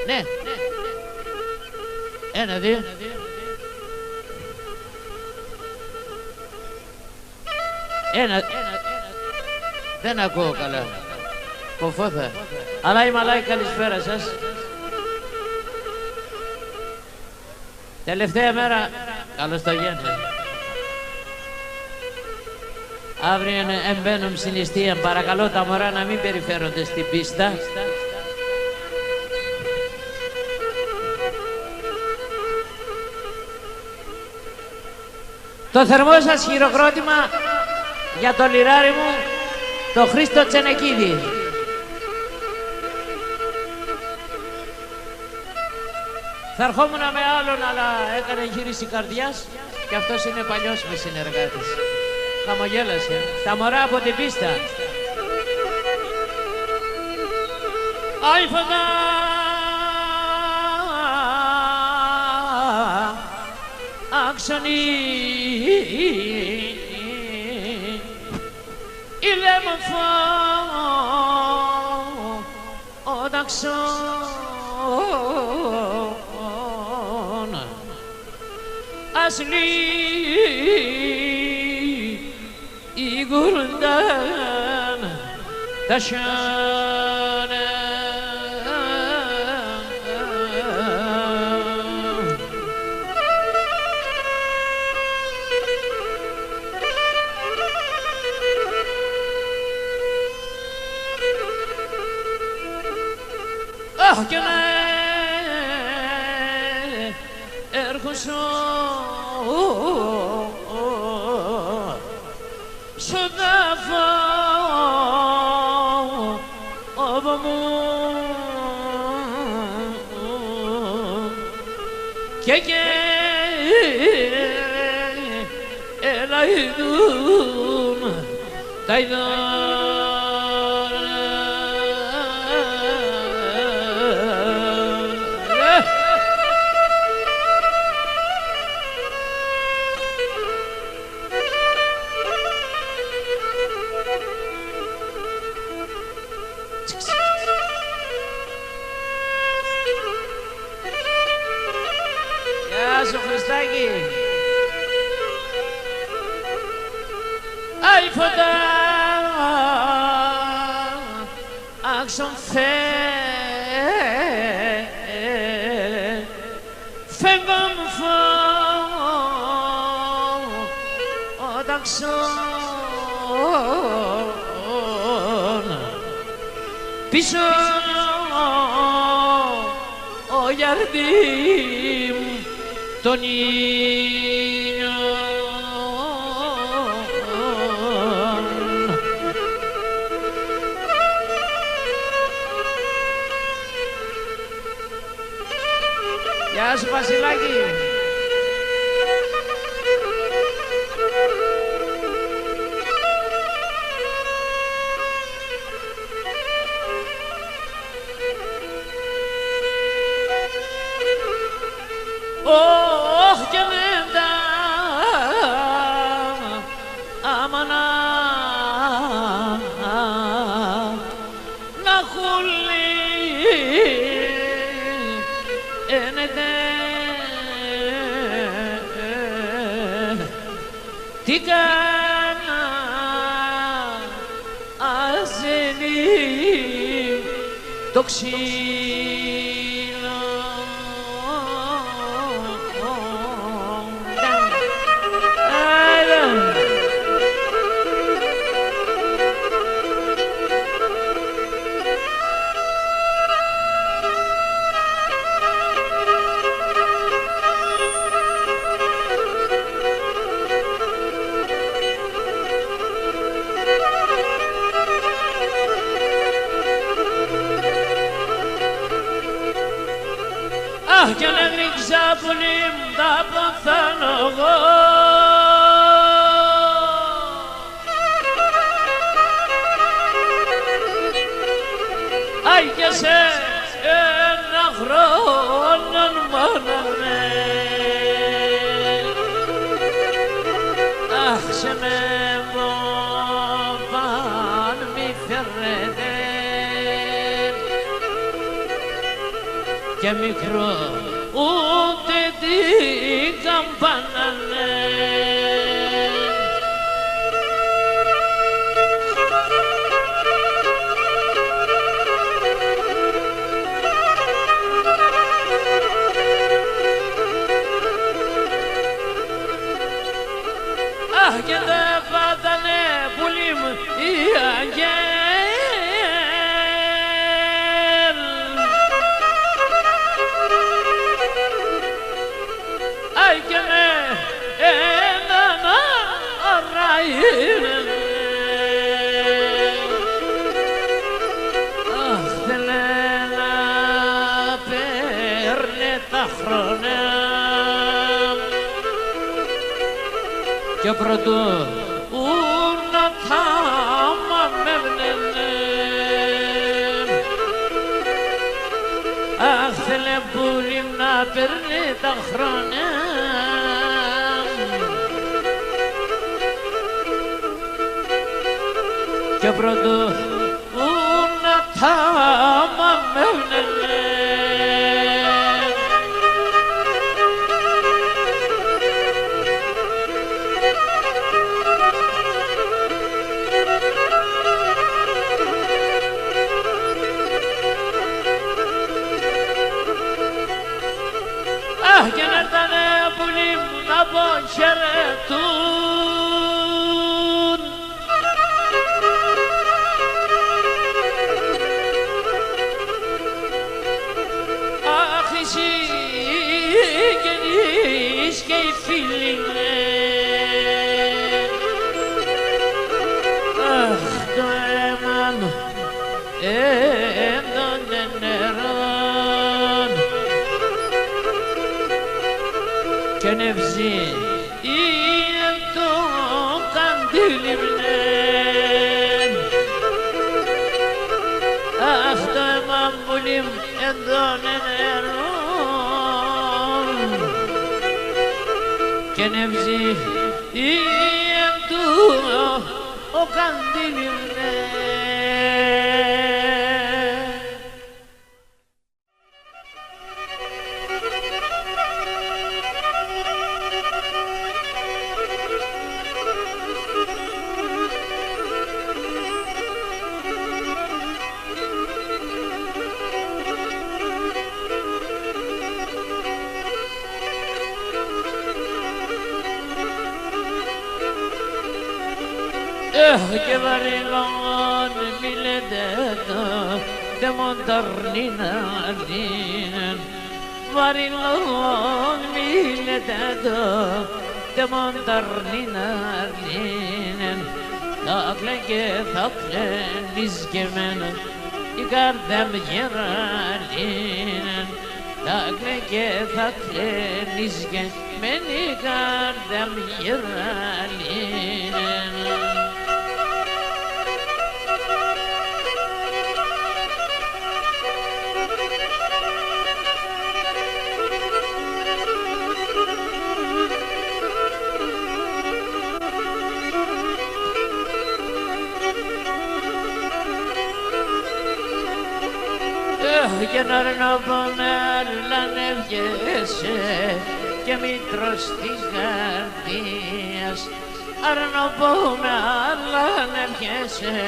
Ναι. Ένα, δύο. Ένα. Δεν ακούω καλά. Κοφόθα. Αλλά η μαλάη, καλησπέρα σας. Τελευταία μέρα. Καλώς το γέντε. Αύριο εμπαίνουν στην νηστεία. Παρακαλώ τα μωρά να μην περιφέρονται στην πίστα. Το θερμό σας χειροκρότημα για το λιράρι μου, το Χρήστο Τσενεκίδη. Θα ερχόμουν με άλλον, αλλά έκανε γύριση καρδιάς και αυτός είναι παλιός με συνεργάτης. Χαμογέλασε. Τα μωρά από την πίστα. Άιφωνα άξονη ηλέμοφο οδαξόν ασλή η γουρνταν τα σιάνα. Αχ, και να έρχοσαι σου δάφω από μου και έλα ειδούν τα ειδών. Γεια σου Χριστάκη. Άι φωτά άξον φεύγω μου φω όταξον πίσω ο γιαρδί μου τον ήλιο. Γεια σου Βασιλάκη. Ωχ και μετά άμανα να χουλεί ένετε τι κάνα ασένει το ξύλο. Αχ, κι αν ρίξα πολύ μου τα παθάνω εγώ. Αι και σε ένα χρόνο μόνο με. Αχ, σε με βόβαν μη φέρετε. και μικρό ούτε την καμπάνα και δεν πάτανε πουλί μου οι αγγέλ. Αι και με έναν αρραΐνε. Αχ, θέλε να παίρνε τα χρόνια και πρωτού να τα μαμεύνε. Αχ, θέλε πουλί να παίρνει τα χρόνια και πρωτού να τα μαμεύνε. Και να έρθανε πουλί μου να αποχαιρετούν. Αχ, εσύ γεννείς και οι φίλοι μου. Αχ, το αίμα μου έντονε νερόν και νευζή είναι το καντήλι μνέν. Αχ, το αίμα πουλί μου έντονε νερόν και νευζή είναι το καντήλι μνέν. Και βαρύγον μιλέτε το δε μονταρνίνα δίνεν. Βαρύγον μιλέτε το δε μονταρνίνα δίνεν. Θα κλαίγε θα κλαίνεις και μένα η καρδιά μου γεραλίνεν. Θα κλαίγε θα κλαίνεις και μένα η καρδιά μου γεραλίνεν. Και να ρνοπονέλανε βγέσαι και μήτρος της καρδίας. Αρνοπονέλανε βγέσαι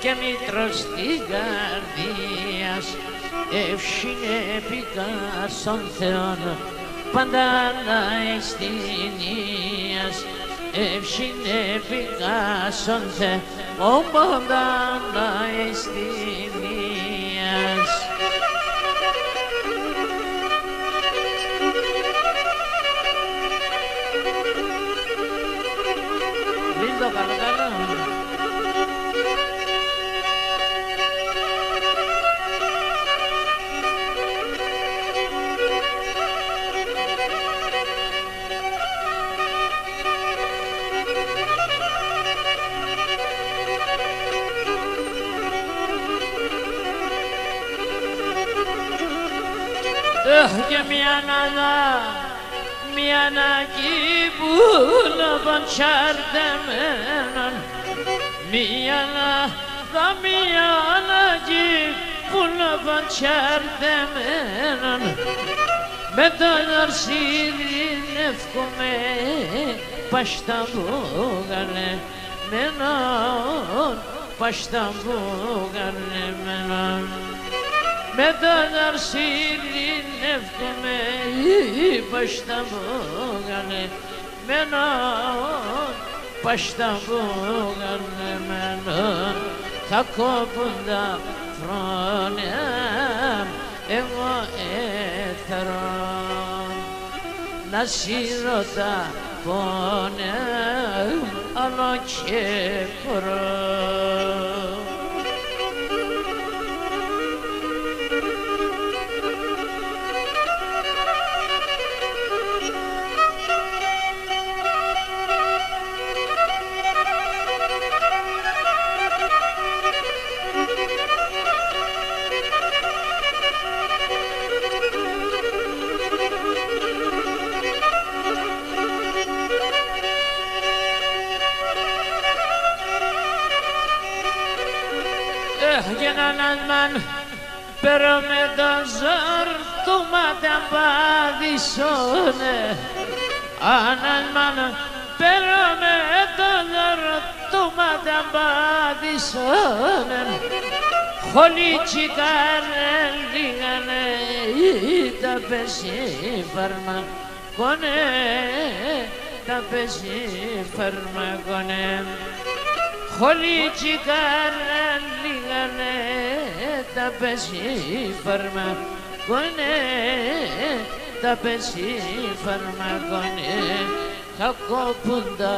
και μήτρος της καρδίας. Εύσχυνε Πικάσον Θεόν πάντα να εστινίας. Εύσχυνε Πικάσον Θεόν πάντα να εστινίας. Lindo, Carlos. Και μια ανάγκη που να παντσάρτεμένον, μια ανάγκη που λαβαντσάρδεμένον με τον αρσίδινευκομαι πաշτα μπουγανε μενον πաշτα μπουγανε μενον με τον αρσίδινευκομαι πաշτα μπουγανε μενον πաշτα μπουγανε μενον θα κόπουν τα χρόνια εγώ έθερον να σύρωτα πόνε αλλά και κορώ. Έναν μαν pero με τον ζόρ του μάταν παδισόνε έναν μαν pero με τον ζόρ του μάταν παδισόνε χολίτσικανε λίγανε τα πέσει φαρμακόνε τα πέσει φαρμακόνε χολίτσικανε λίγανε τα πέσει φαρμακόνε τα πέσει φαρμακόνε θα κόπουν τα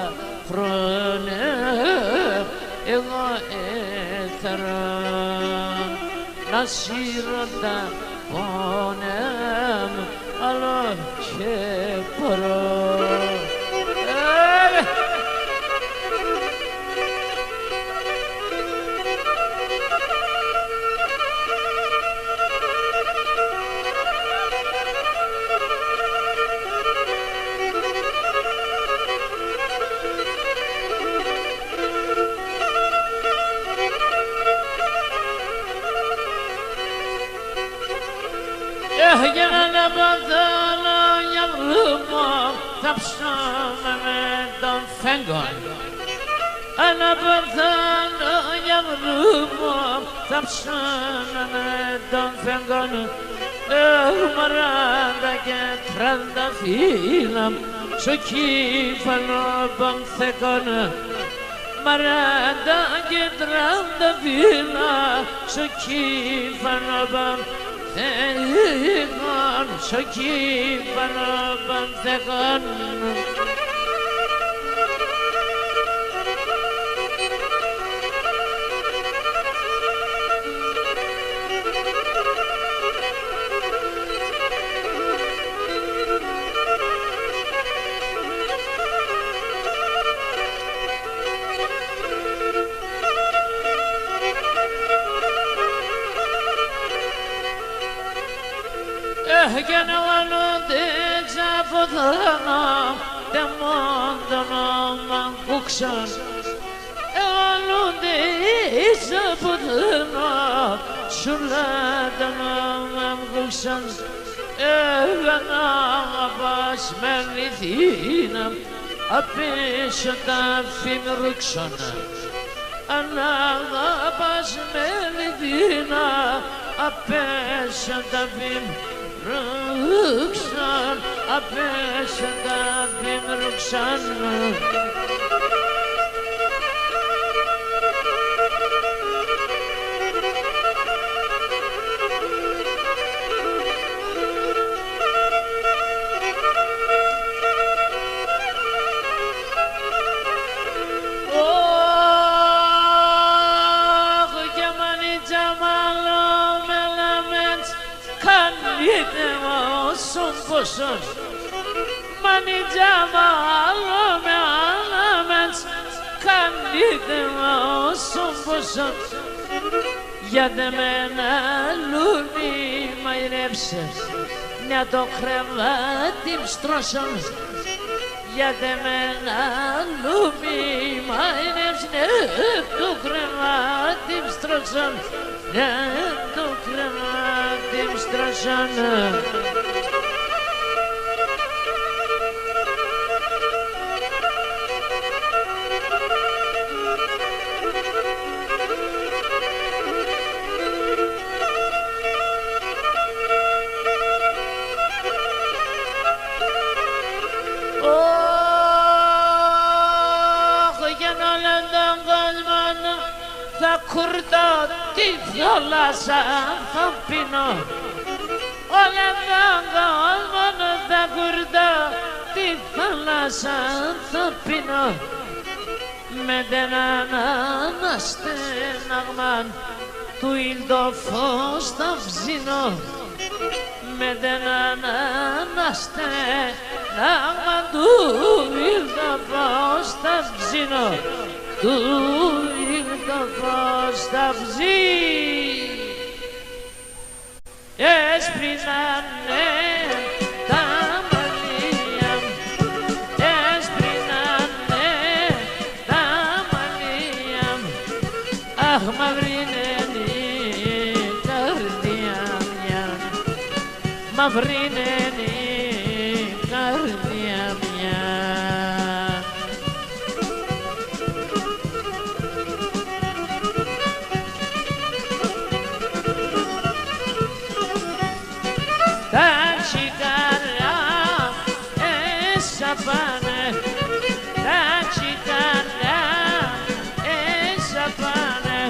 χρόνια εγώ έθερα να σύρωτα πόνεμ αλλά και μπορώ. Για να παθαίνω για βρούμο θα ψώμαι με τον φέγγον. Να παθαίνω για βρούμο θα ψώμαι με τον φέγγον. Μαράντα και τρανταφύλλα στο κύφαλο πανθεκόν. Μαράντα και τρανταφύλλα στο κύφαλο πανθεκόν. Θεgon στο κύφαλο πανθεκόν. Και να βάλονται ξαφωθάνω τε μόντωνο μαγκούξαν βάλονται ξαφωθάνω σουλάτωνο μαγκούξαν να πας με λυθίνα απίσω τα φημρούξαν να πας με λυθίνα απέσω τα φημρούξαν απέσω τα φημρούξαν. Manija malo me alamens kandide osumbosan για μένα λούνι μαϊρέψες μια το κρεβάτι στρώσαν για μένα λούνι μαϊρέψες το κρεβάτι στρώσαν το κράτημ στρασάνα. Kurda di θάλασσα θα πίνω όλα τα γάλματα τα κουρδά τη θάλασσα θα πίνω με έναν αναστέναγμα του ηλτοφός θα ψήνω με έναν αναστέναγμα του ηλτοφός θα ψήνω του ηλτοφός θα ψήνω. Έσπρινανε τα μαλλιά μου, έσπρινανε τα μαλλιά μου. Αχ, μαυρίνενη καρδιά μια, μαυρίνενη καρδιά μια. Τα τσιγάρα εσαπάνε, τα τσιγάρα εσαπάνε.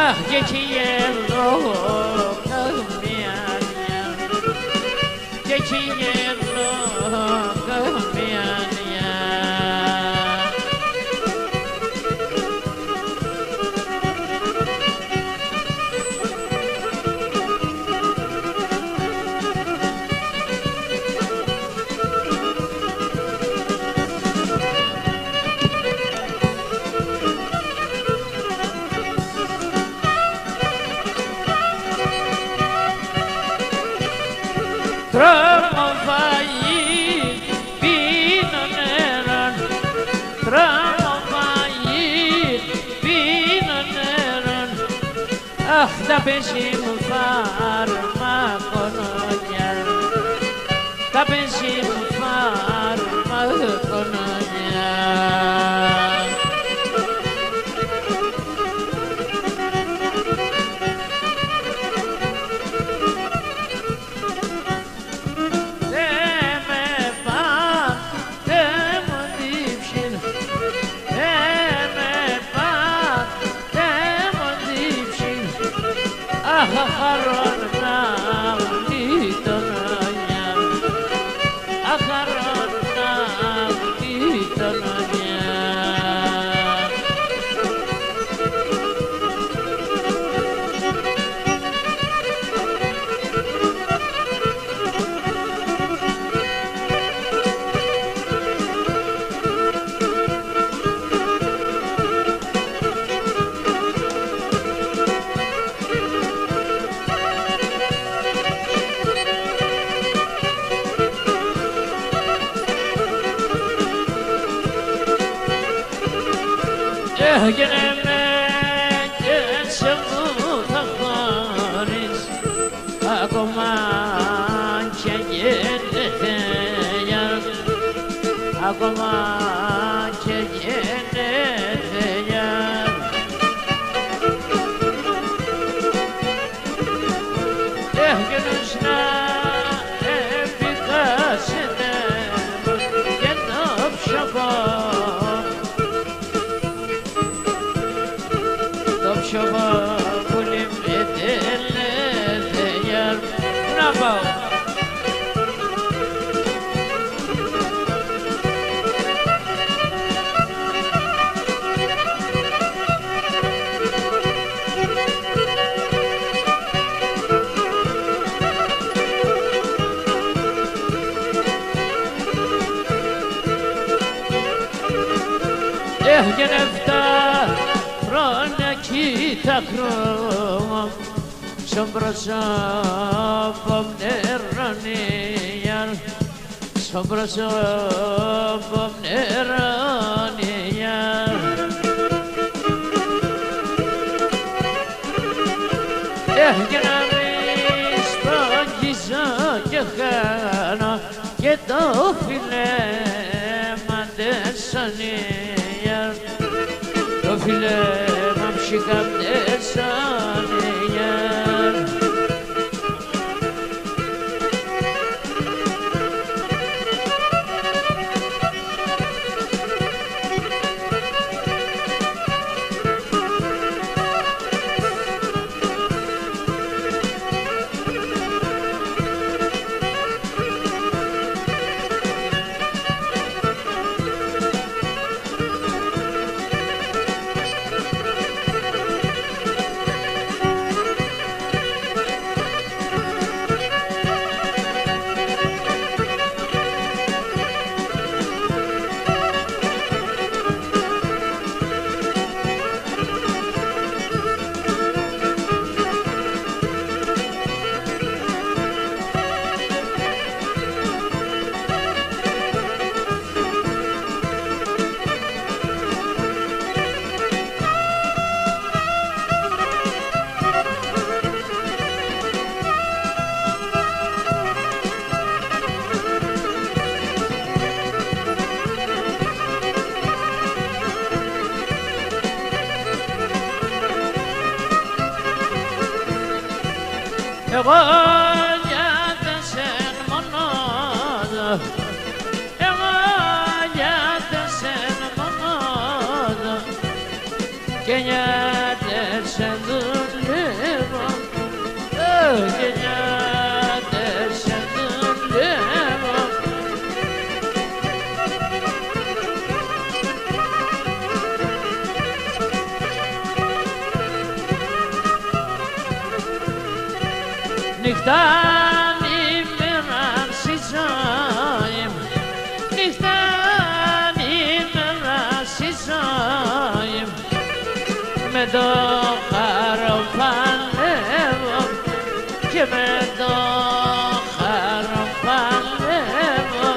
Αχ, και εκεί γελώ καμιάνια, και εκεί γελώ καμιάνια. Τρώω φαΐ, πίνω νερό, τρώω φαΐ, πίνω νερό. Αχ, τα πέσει μου φάρμακονόνια, τα πέσει μου φάρμακονόνια. Έγινε με και σε μου θα χωρίς ακόμα και γίνεται για ακόμα και γίνεται για έγινες να επικάσετε και το ψωχό Şaba kulüm edenlerde yar. Bravo. Gene efta χρόνια κοίτα χρώμα στον πρόσωπο νερόνια, στον πρόσωπο νερόνια. και να βρεις τον κιζό και χάνω και το φιλέ μαντεσανία, το φιλέ μα ψυχαμτεσανία. Εγώ για σεν μονόδο, εγώ για σεν μονόδο και για σεν δουλεύω, και για σεν δουλεύω. Νυχτάν ημέραν συζάιμ, νυχτάν ημέραν συζάιμ, με το χαροπαλεύω και με το χαροπαλεύω.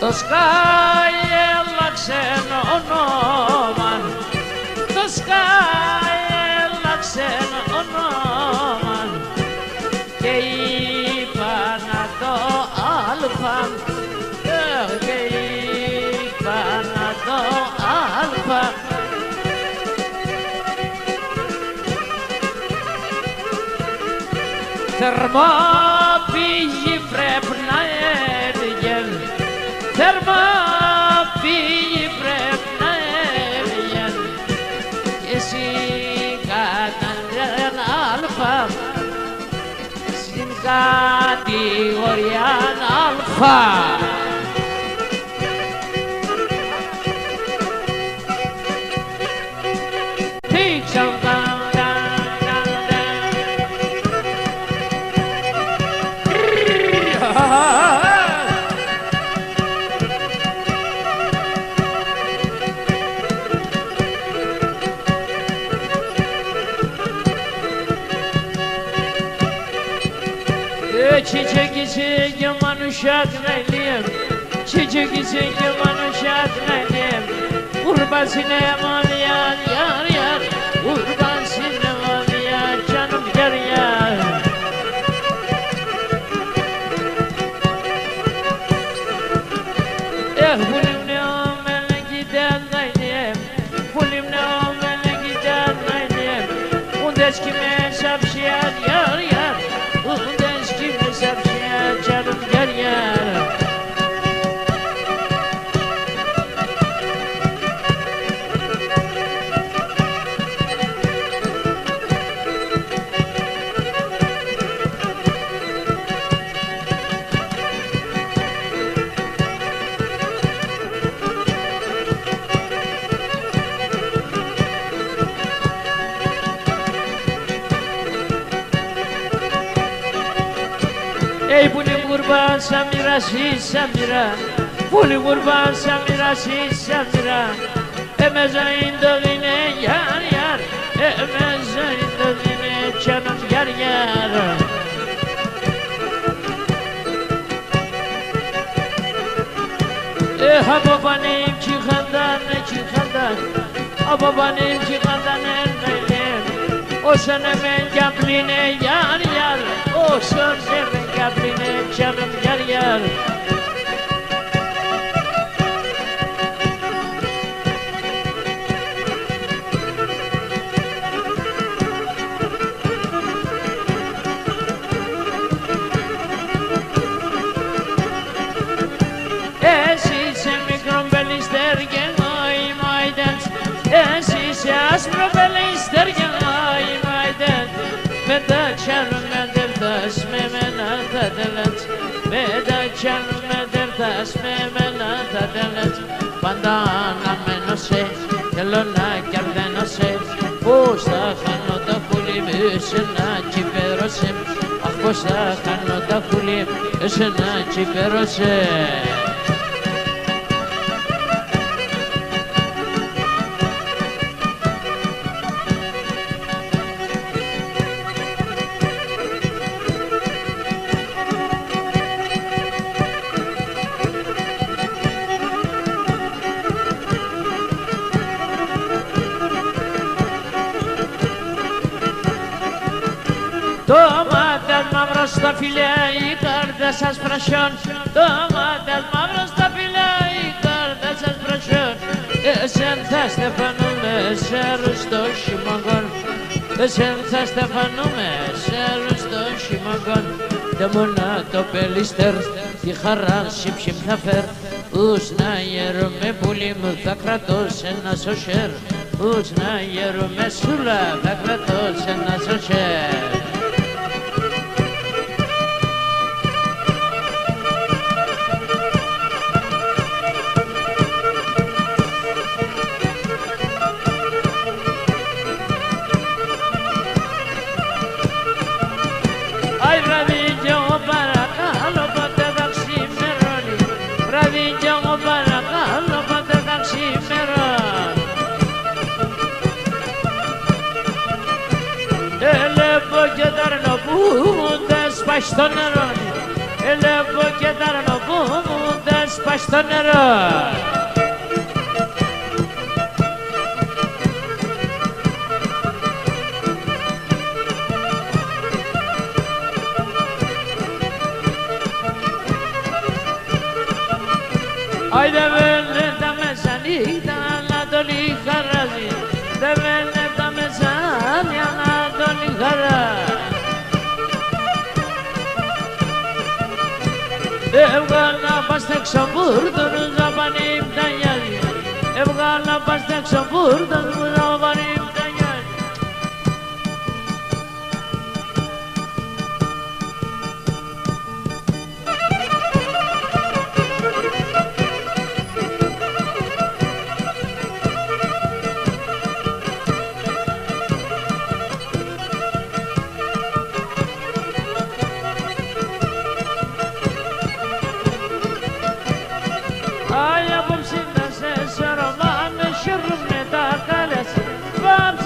Το Σκάι έλαξε όνομα, το Σκάι έλαξε όνομα και είπα να το αλφα, και είπα να το αλφα. Θερμόπηγη πρέπει να έβγαινε, θερμόπηγη πρέπει να έβγαινε και εσύ καταντρέν αλφα στην κατηγορία αλφα. Çiçek çiçek manuşak neyliyim, Çiçek için bana şadmenim Kurban sinem al yar yar yar Kurban sinem al yar canım yar yar Hulim ne amele giden naynem Hulim ne amele giden naynem Undeş kime şapşiyat yar yar Undeş kime şapşiyat canım yar yar Ey puli kurban Samira si Samira Puli kurban Samira si Samira Emezain dövine yar yar Emezain dövine canım yar yar Ha babanim çıkandan Ha babanim çıkandan elmelim O sana men gapline yar yar O sana men gapline canım yar yar Esise mikron bel isterken ay maydens Esise asmro bel isterken ay maydens Veda çarım derdas memenata delet Veda çarım derdas memenata delet Bandana menose Telona kerdenose Πώς θα χάνω τα πουλί με εσένα τσιπέρωσε Αχ πώς θα χάνω τα πουλί με εσένα τσιπέρωσε Τομάτες μαύρος στα φιλιά, η κάρτα σας πρασιών Τομάτες μαύρος στα φιλιά, η κάρτα σας πρασιών Εσέν θα στεφανούμε σε ρουστό χειμωγόν Εσέν θα στεφανούμε σε ρουστό χειμωγόν Δε μόνα το πελίστερ, τη χαρά σιψιμ θα φέρ Ούς να γέρουμε πουλί μου θα κρατώ σε ένα σωσέρ Ούς να γέρουμε σούλα θα κρατώ σε ένα σωσέρ Στο νερό, ελεύω και ταρνό που μου δεν σπάει στο νερό. Άι δεν βέλε τα μεσανύχτα να το λιχαράζει, δεν βέλε τα μεσάνια να το λιχαράζει. Έβγαλα πας στα ξαμπούρτος να πανείμ τα νιάζει Έβγαλα πας στα ξαμπούρτος να πανείμ τα νιάζει Ay apım sinda se sarama me şırrım ne da kalesi Vam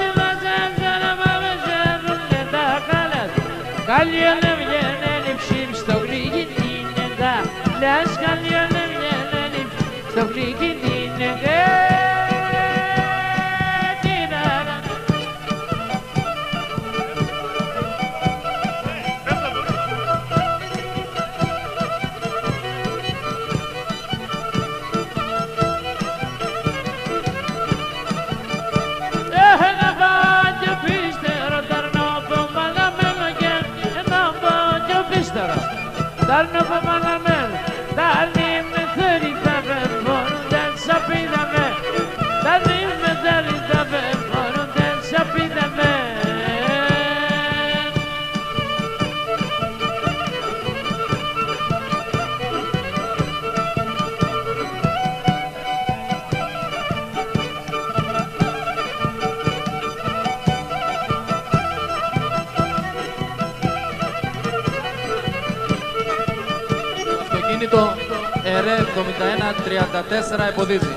ΕΡΕ 7134 εμποδίζει.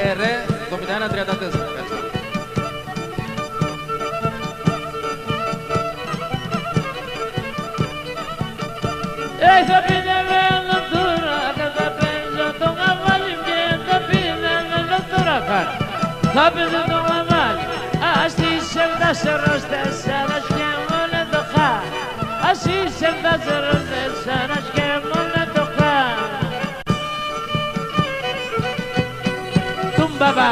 ΕΡΕ 7134. Θα πίνευαίνω τώρα και θα παίζω το καβάλι και θα πίνευαίνω τώρα καν. Θα παίζω το καβάλι, ας είσαι 4-4 και μόνο το χα. Ας είσαι 4-4 και μόνο το χα. Τουμπαμπα.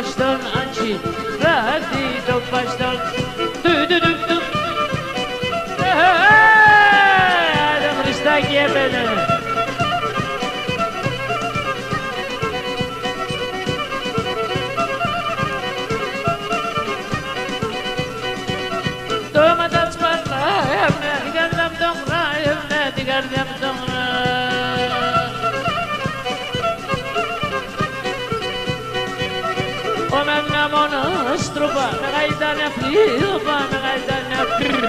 Baştan açı, radi do baştan, du. Adam Hrista gebele. Domates parla, evne digardam dongra, evne digardam dongra. Strupa, me gaidane fripa, me gaidane frr.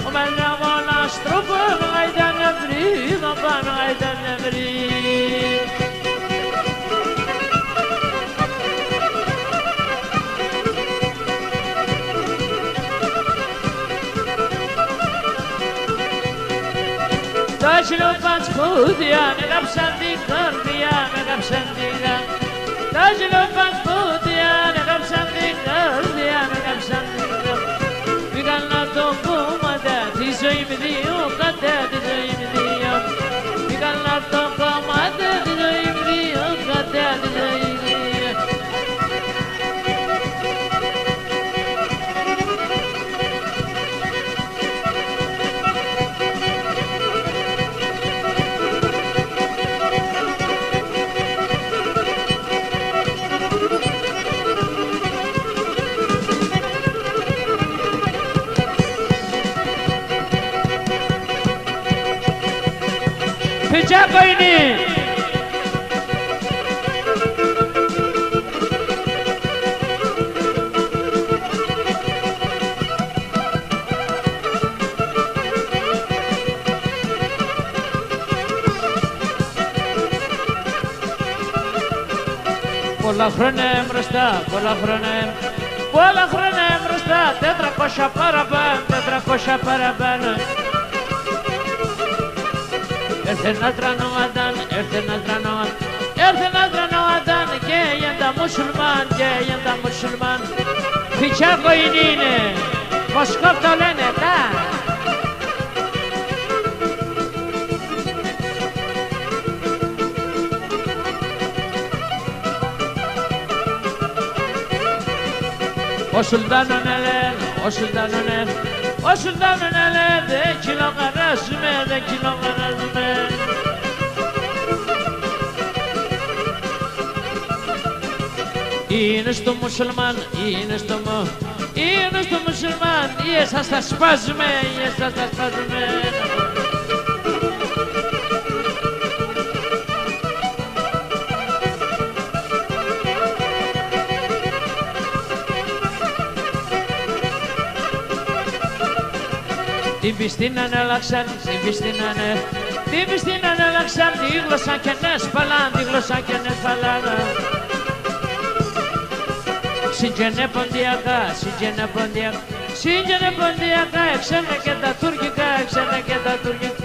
O men ramona strupa, me gaidane fripa, me gaidane frr. Dajlo pans pudia, me gapsandi kardia, me gapsandi la. Dajlo pans pudia, me gapsandi kardia, me gapsandi la. Biganla tokumada, tizoyim diyo, kata tizoyim diyo. Biganla tokumada, tizoyim diyo, kata tizoyim diyo. Picha koi nahi. Πολλά χρόνια μπροστά, πολλά χρόνια μπροστά, 400 παραπάνω, 400 παραπάνω. Έρθε να τρανόταν, και για τα μουσουλμάν, Πιτσάκο είναι, Μοσκόπ το λένε, τα. Ο Σουλτάνον ελέγχ, δεν κυλογαράζουμε. Είναι στο μουσουλμάν, είναι στο μουσουλμάν. Ή εσάς τα σπάζουμε, ή εσάς τα σπάζουμε. Την πίστη να αλλάξαν, την πίστη να αλλάξαν, τη γλώσσα και να σπαλάν, τη γλώσσα και να σπαλάν. Συγγενέ ποντιακά, εξένα και τα τουρκικά, εξένα και τα τουρκικά.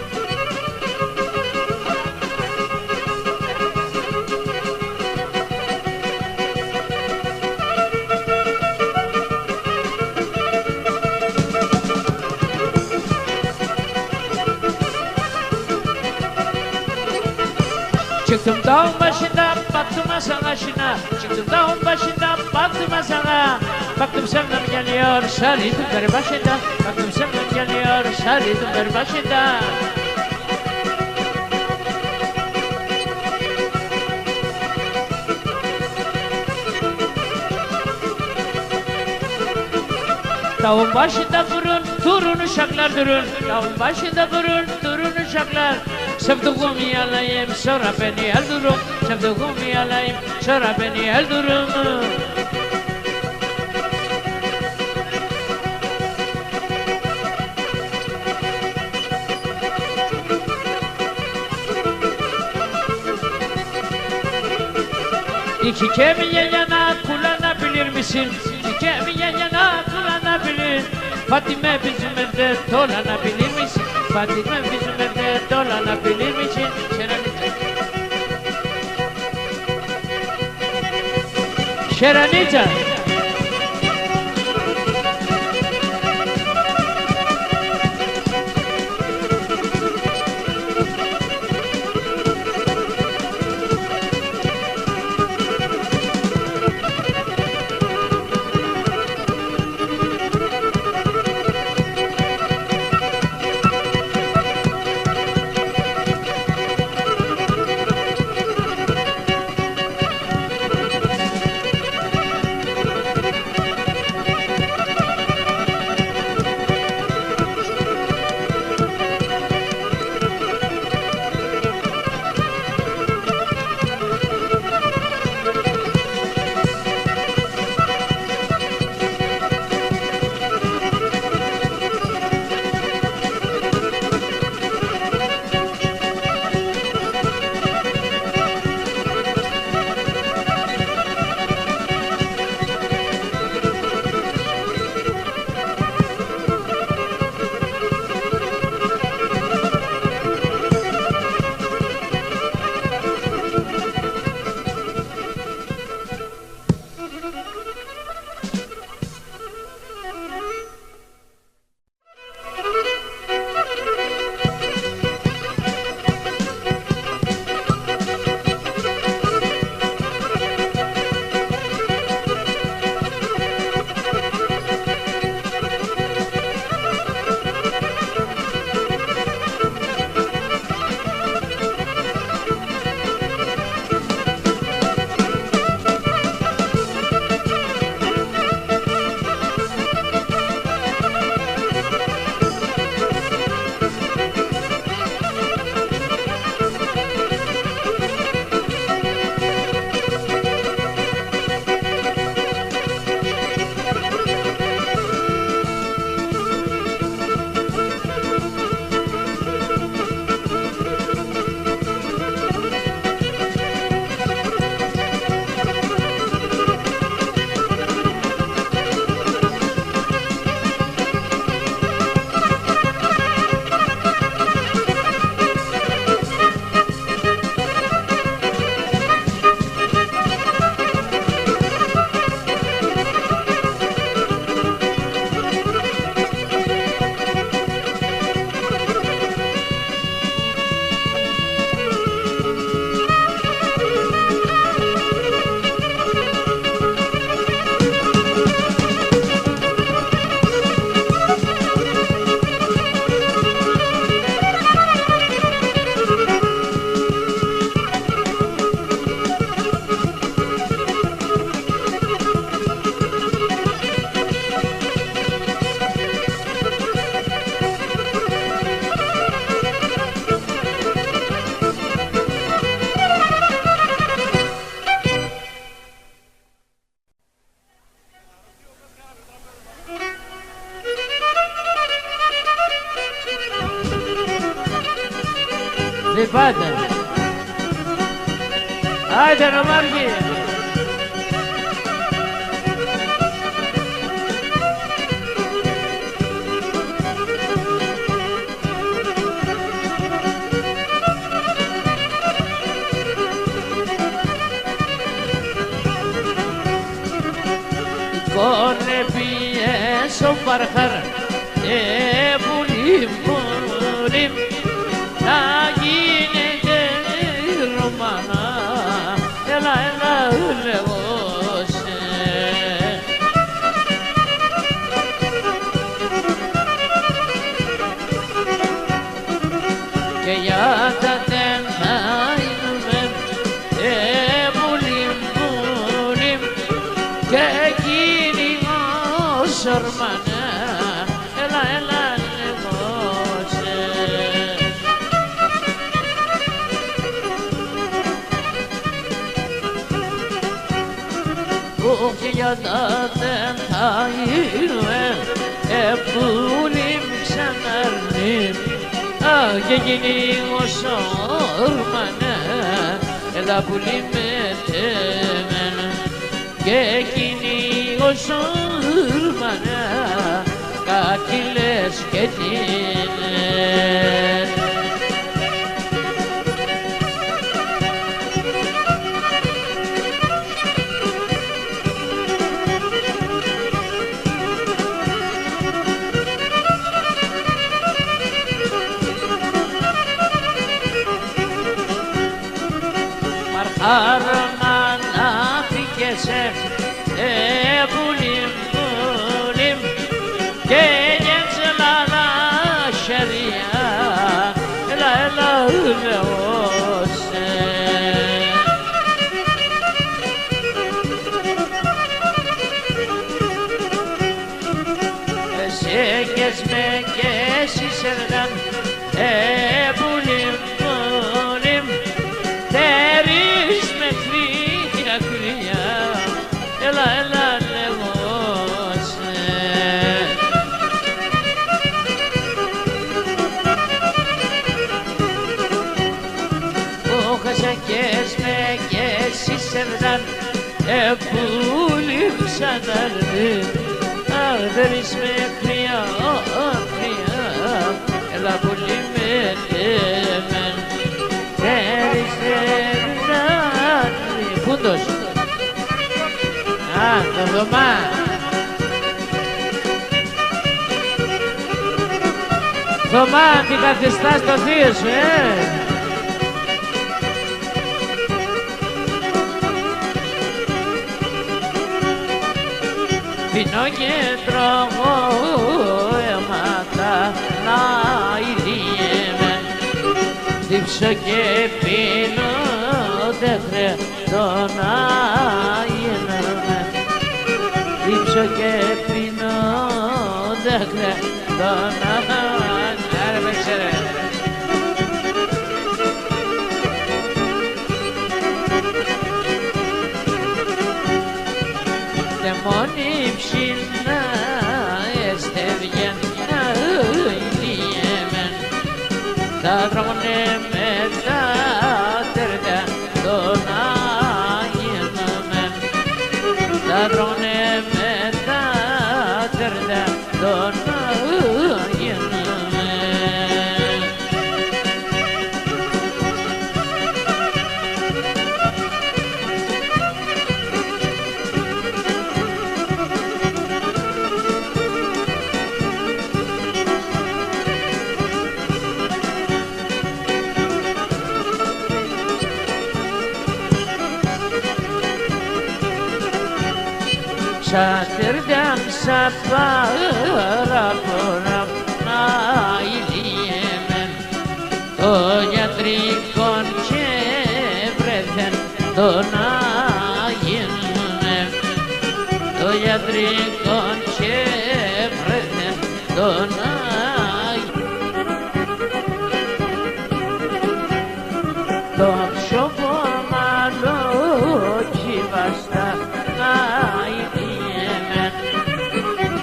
Çıktım dağın başında, baktım Hasan aşına. Çıktım dağın başında, baktım Hasan'a. Baktım Sevdam geliyor, sarı dümberi başında. Baktım Sevdam geliyor, sarı dümberi başında. Dağın başında durun uşaklar durun. Dağın başında durun uşaklar. Sevduğum yalayım, sonra beni öldürün. Sevduğum yalayım, sonra beni öldürün. İki kemiğe yana kullanabilir misin? İki kemiğe yana kullanabilir. Fatime bizim evde dolanabilir misin? Fatime bizim evde dolanabilir misin? Şeranita. Δεν πάτε. Άιντε ρε Μάρκη. Κόνε πιέσω παρχάρα πουλίμ πουλίμ να γίνεται Ρωμανά έλα έλα λέγωσε και για τα τένα είμαι πουλίμ πουλίμ και εκείνη ως ορμανά έλα έλα λέγωσε και για τα δεν θα είμαι πουλίμ ξαναρνίμ και εκείνη ως ορμανά έλα πουλίμ μετέμενα και εκείνη ως ορμανά κάτι λες και τι λες Μαρχάρωνα να φύγεσαι πουλίμ πουλίμ και γέντσελα χέρια έλα έλα λεώσε Εσέγγες με και εσύ σερδάν πουλίμ πουλίμ τερείς με κρύα κρύα έλα έλα λέγωσε Χασακές με και εσύ σερδάν πουλίμ ξαναρνί τερείς με κρύα κρύα έλα πουλίμ μετέμεν Πούντος. Το Θωμά. Θωμά, τι καθιστάς το θείο σου, Πίνω και τρώγω αίματα να ηλίεμαι Δίψω και πίνω δεν χρειάζω να γίνομαι Δίψω και πίνω δεν χρειάζω να Άρε με ξέρε Δαιμόνι ψινά εστεβγεν ηλίεμεν Θα δρόμουνε με τα τερδιά τον άγινομεν Θα δρόμουνε με τα τερδιά τον άγινομεν Σατέρδαν σα παραπορά να ηλίεμεν το γιατρικόν και βρέθεν τον άγινομεν το γιατρικόν και βρέθεν τον άγινομεν το ψωμό μάλλο κύβαστα να ηλίεμεν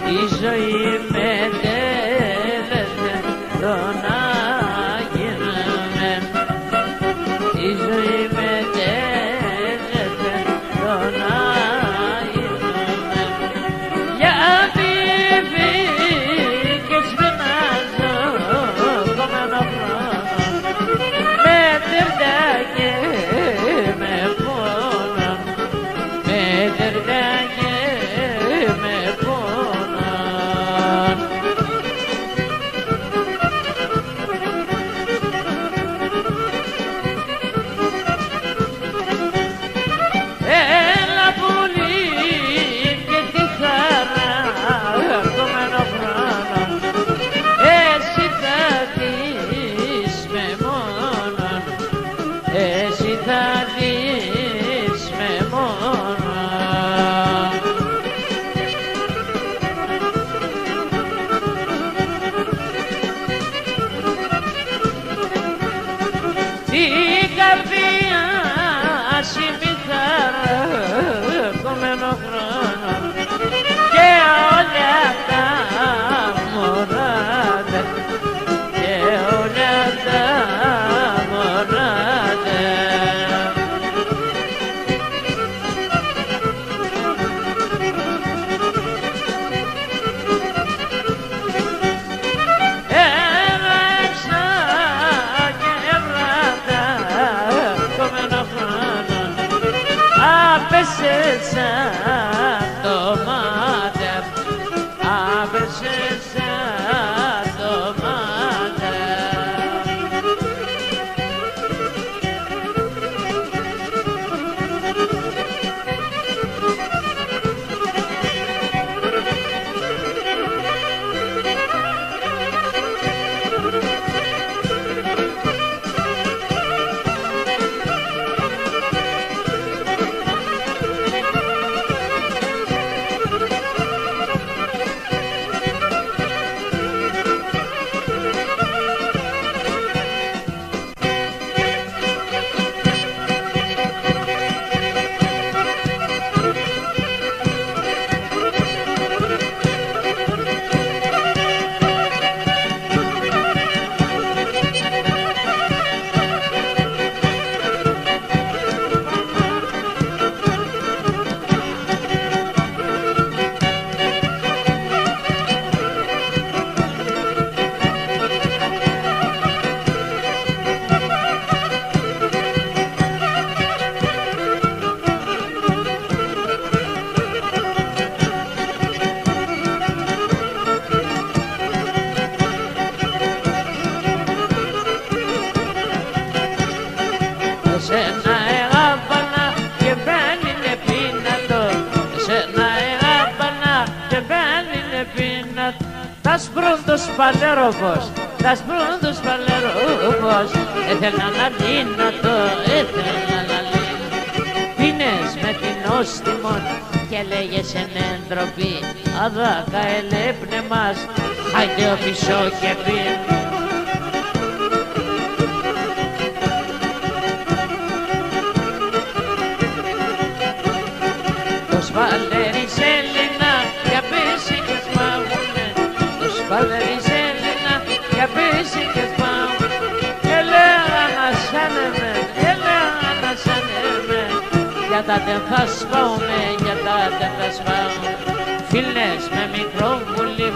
η ζωή με εσένα έγαπανα και δεν είναι πίνατο, εσένα έγαπανα και δεν είναι πίνατο. Τα σπρούντος παλερόπος, τα σπρούντος παλερόπος, ήθελα να λύνω το, ήθελα να λύνω. Πίνες με την όστιμον και λέγες εν εντροπή, αδάκα ελέπνε μας, χάιντε ο πισό και πίν. Το σπαλέρις Έλληνα για πίση και σπάγουνε, το σπαλέρις Έλληνα για πίση και σπάγουνε. Έλεγα να σάνεμε, έλεγα να σάνεμε, για τα δεν θα σπάουμε, για τα δεν θα σπάουμε. Φίλες με μικρό βουλί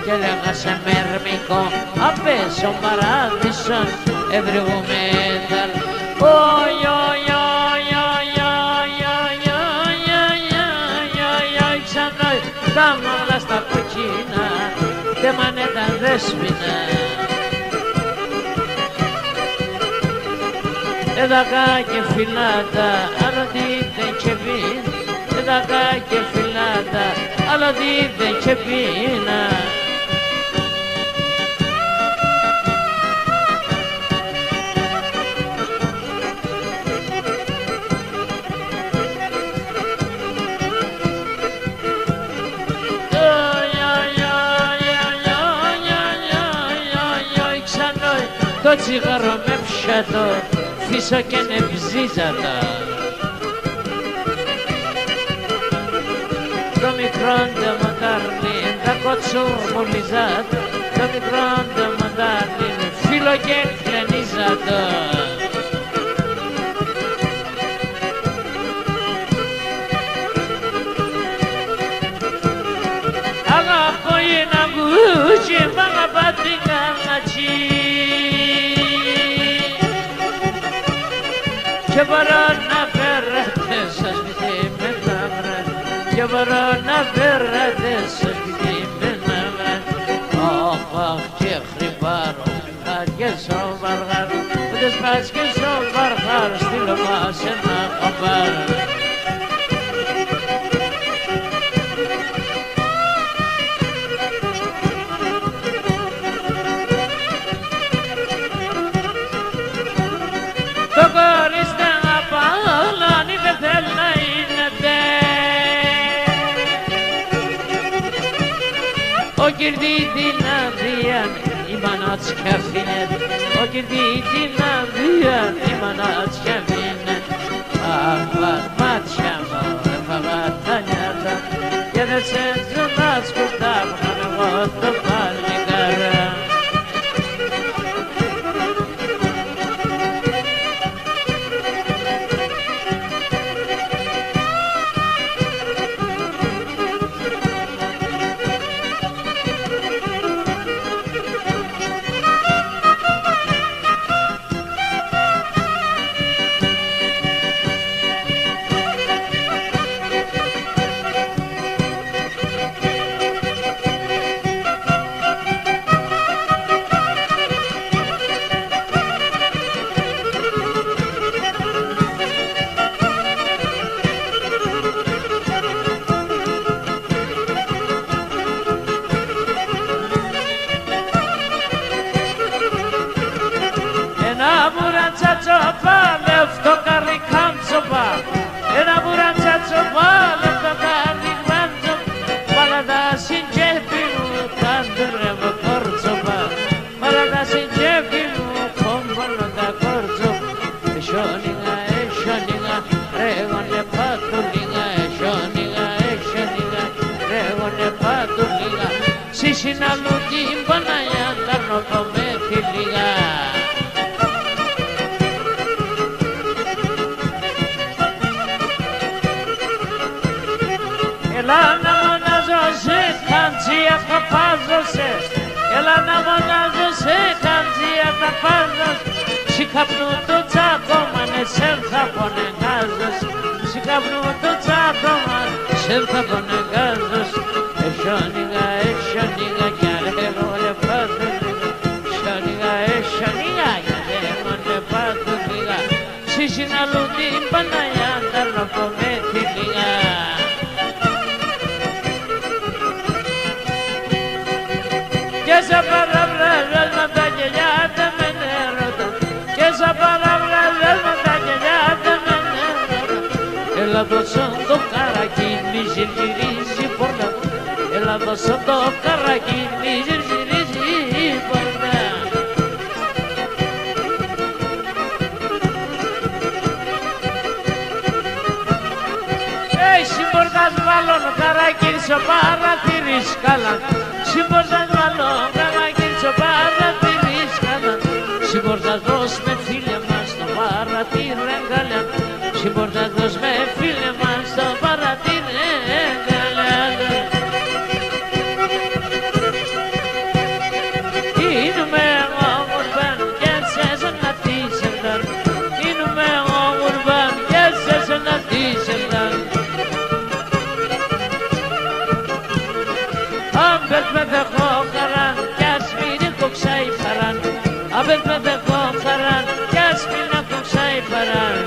και λέγα σε μερμικό, απες ο παράδεισον ευρυγούμε δαλ. Οι, οι, οι, ξανά τα μάγλα στα κοκκίνα, δε μάνε τα δέσποινα. Εδακά και φυλάτα, άλλο δείτε και πίν, εδακά και φυλάτα, άλλο δείτε και πίνα. Το τσιγάρο με πιάτο, φύσω και νευζίζατα. Το μικρό ντεμοντάρνι, τα κοτσουρμουλιζάτ, το μικρό ντεμοντάρνι, φίλο και κλενίζατο. Αγαπώ ένα γκούτσι, μ' αγαπάτη καματσί. Και μπορώ να φέρετε στο σπίτι με τα βράδια, και μπορώ να φέρετε στο σπίτι με τα βράδια. Αχ, και χρυμπάρω, αργές ο βαργάρο, ούτε σπάς και στο βαργάρο, στείλω μας ένα κομπάρο. Το κορίς δεν απαλώνει, δεν θέλει να είναι δε. Ο κυρδίτη να διάν, η μανάτσια φύνεται, ο κυρδίτη να διάν, η μανάτσια φύνεται. Αχ, μάτια μου, έφαγα τα νιάτα, και δεν σε να σκουτάβω, να εγώ το παλικάρα. Σιγά σαν το καρακίνι ζυρζυρίζει η πόρτα. Συμπορτάς βάλλον καρακίνι στο παραθύρι σκάλα. Συμπορτάς βάλλον καρακίνι στο παραθύρι σκάλα. Συμπορτάς δώσ' με φίλε μας στο παραθύρι εγκαλιά. Συμπορτάς δώσ' με φίλε μας στο παραθύρι εγκαλιά. Ίνουμε όμορφαν και σε συναντήσενταν. Ίνουμε όμορφαν και σε συναντήσενταν. Αμπερ με δεχώ χαράν κι ας μην κοξάει παράν. Αμπερ με δεχώ χαράν κι ας μην κοξάει παράν.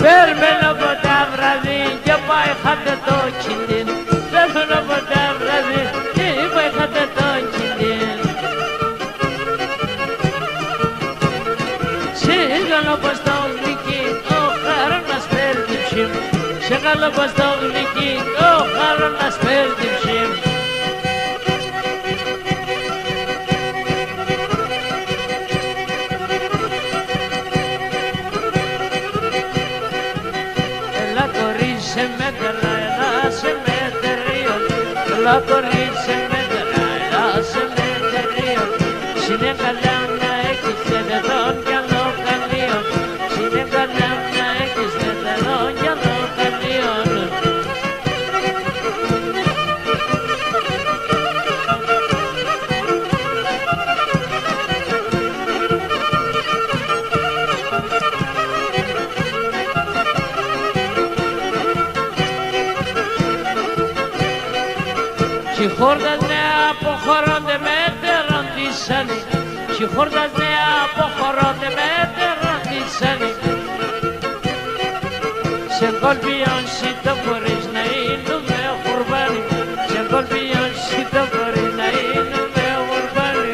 Παίρνω από τα βράδυ και πάει χάτε το κινδύν. Παίρνω από τα βράδυ και πάει χάτε το κινδύν. Σίγαλο πως το γλυκί ο χαρώνας παίρνει ψήμ. Σίγαλο πως το γλυκί ο χαρώνας παίρνει ψήμ. Έλα κορίσε με τερά, έλα σε με τερίο. Έλα κορίσε με τερά, έλα σε με τερίο. Συνέγαλα να έχεις τεδερόν κι άλλο καλείο. Συνέγαλα να έχεις τεδερόν κι άλλο καλείο. Συγχόρτας νέα αποχωρώνται με τεραντήσανοι. Συγχόρτας νέα αποχωρώνται με τεραντήσανοι. Σε κολπιόν το μπορείς να είναι χουρβάνι. Σε κολπιόν το μπορείς να είναι χουρβάνι.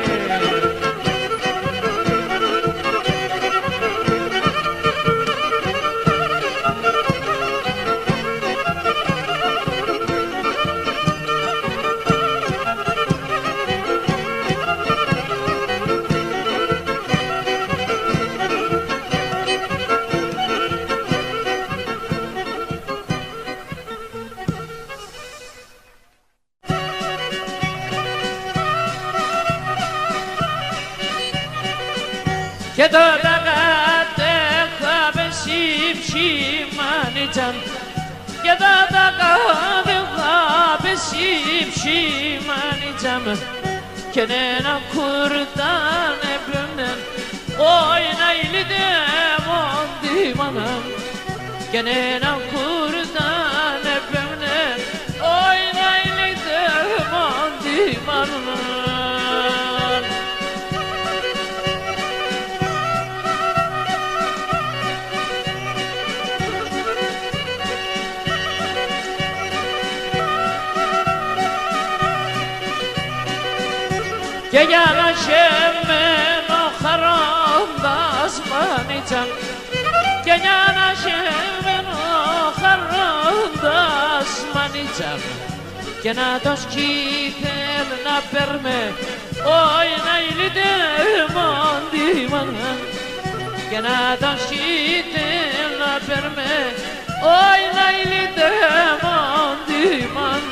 Και τότε κατέχαμε συμψημάνιτσαν. Και τότε κατέχαμε συμψημάνιτσαν. Και ένα κουρτάν έπαιρνε όχι να ηλίτε μοντήμαναν. Και ένα κουρτάν έπαιρνε όχι να ηλίτε μοντήμαναν. Και για να χεμένω χαρώντας μανίτσαν. Και για να χεμένω χαρώντας μανίτσαν. Και να το σκήθελ να παίρνε όχι να ηλίτε μοντήμαναν. Και να το σκήθελ να παίρνε όχι να ηλίτε μοντήμαναν.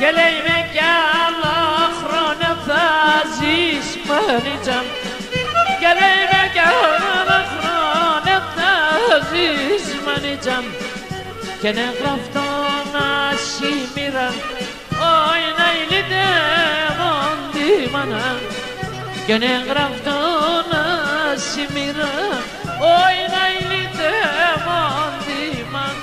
Και λέει με κι άλλα χρόνια θα ζεις μανίτσαν. Και λέει με κι άλλα χρόνια θα ζεις μανίτσαν. Και είναι γραφτό να σημείραν όχι να ηλίτε μοντήμαναν. Και είναι γραφτό να σημείραν όχι να ηλίτε μοντήμαναν.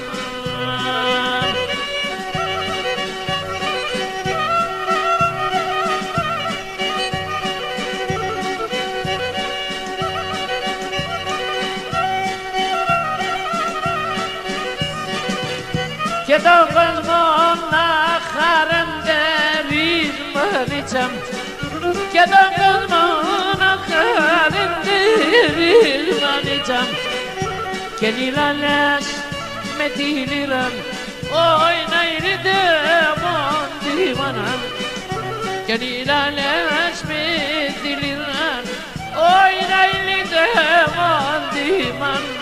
και τον κόσμο να χαρεντερείς μανίτσαμ, και τον κόσμο να χαρεντερείς μανίτσαμ, και νιλάλες με τη λίρα, όχι να ήρθε μόντι μανάν, και νιλάλες με τη λίρα, όχι να ήρθε μόντι μανάν.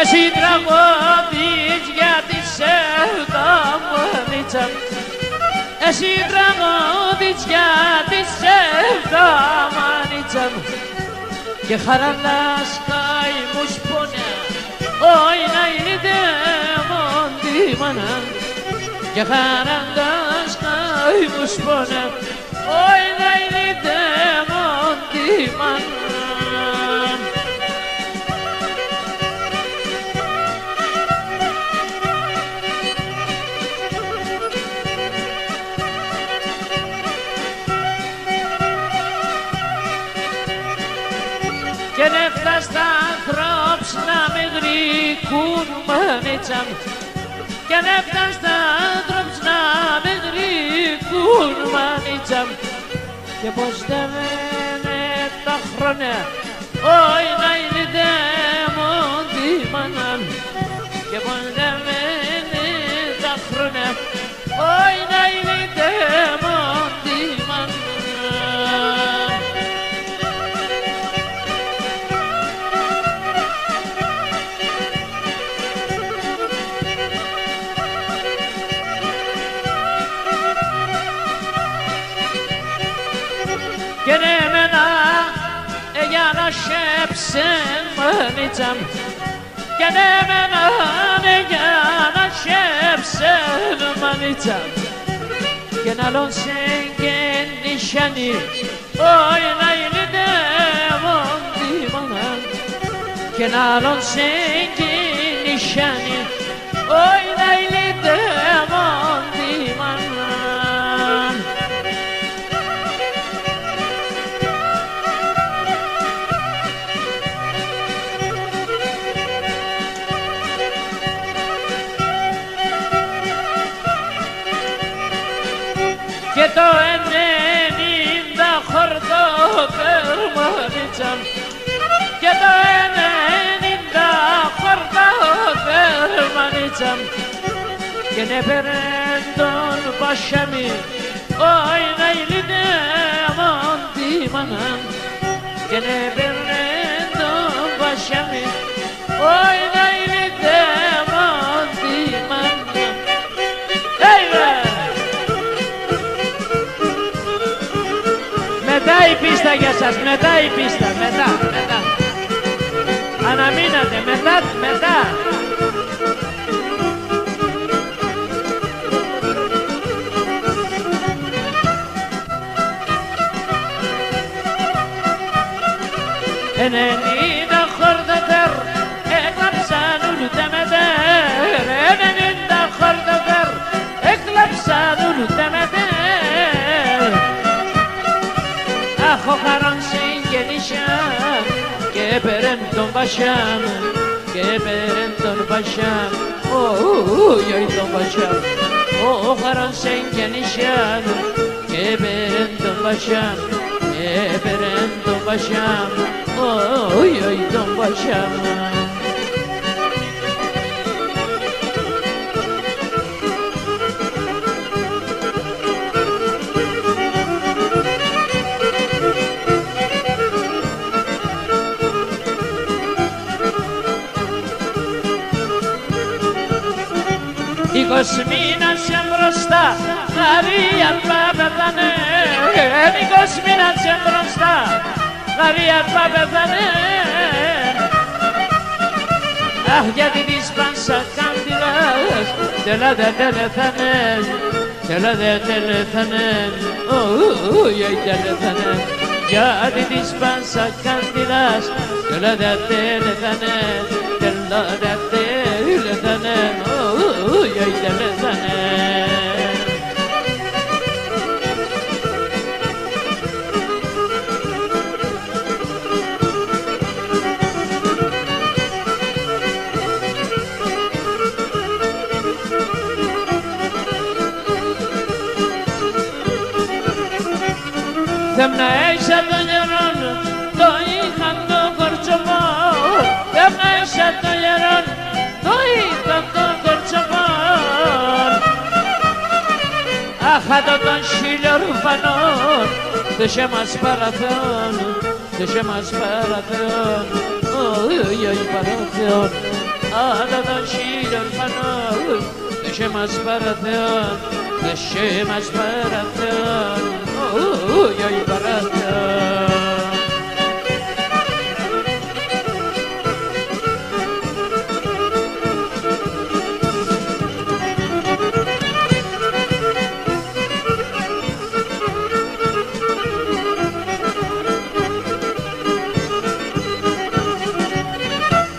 Εσύ τραγωδείς για τη σεύτα μανίτσα, εσύ τραγωδείς για τη σεύτα μανίτσα, και χαραλάς καημούς πονιά, όχι να ήρθε μόντι μάνα, και χαραλάς καημούς πονιά, όχι να ήρθε μόντι μάνα. Και νεύτα στα ανθρώπους να με γρικούν μανίτσαμ, και νεύτα στα ανθρώπους να με γρικούν μανίτσαμ, και πως δεν μένε τα χρόνια, όχι να ήρθε μόντι μανάν, και πως δεν μένε τα χρόνια, όχι να ήρθε μόντι μανάν. Και εμένα για να σκέψεν μανίτσαμ, και εμένα για να σκέψεν μανίτσαμ, και να λόνσεν και νησιανή, όχι να ήλθε μόντι μανάν, και να λόνσεν και νησιανή, όχι να ήλθε μόντι μανάν. Και το 90 χορτό θερμανίτσαμ, και το 90 χορτό θερμανίτσαμ, και νεπερέν τον πασιαμί, όχι να ήλθε μόντι μανάν, και νεπερέν τον πασιαμί, όχι να ήλθε μόντι μανάν. Μετά η πίστα για σας, μετά η πίστα, μετά. Αναμείνατε, μετά. Ενενήντα χορτατέρ, έκλαψαν ούλουτε μετέρ, 90 χορτατέρ, έκλαψαν ούλουτε μετέρ. Αχ, ο χαρόν συγγενήσιαν, και έπαιρεν τον Πασιάν, και έπαιρεν τον Πασιάν, οι τον Πασιάν. Ο χαρόν συγγενήσιαν, και έπαιρεν τον Πασιάν, και έπαιρεν τον Πασιάν, οι τον Πασιάν. Εικοσμήνατσε μπροστά, Μαρία παπεθανε, εικοσμήνατσε μπροστά, Μαρία παπεθανε. Αχ, γιατί της πάσα κάντιλας, τελάδε τελεθανές, τελάδε τελεθανές, οι τελεθανές. γιατί της πάσα καντιλάς τελετανε, τελετανε, τελετανε. Θέμνα έξα το γερόν, το είχαν το κορτσοπό. Θέμνα έξα το γερόν, το είχαν το κορτσοπό. Άχατο των χιλιορουφανών, θέσε μας παραθεών, θέσε μας παραθεών, όχι παραθεών. Άχατο των χιλιορουφανών, θέσε μας παραθεών, θέσε μας παραθεών. Oi, barata.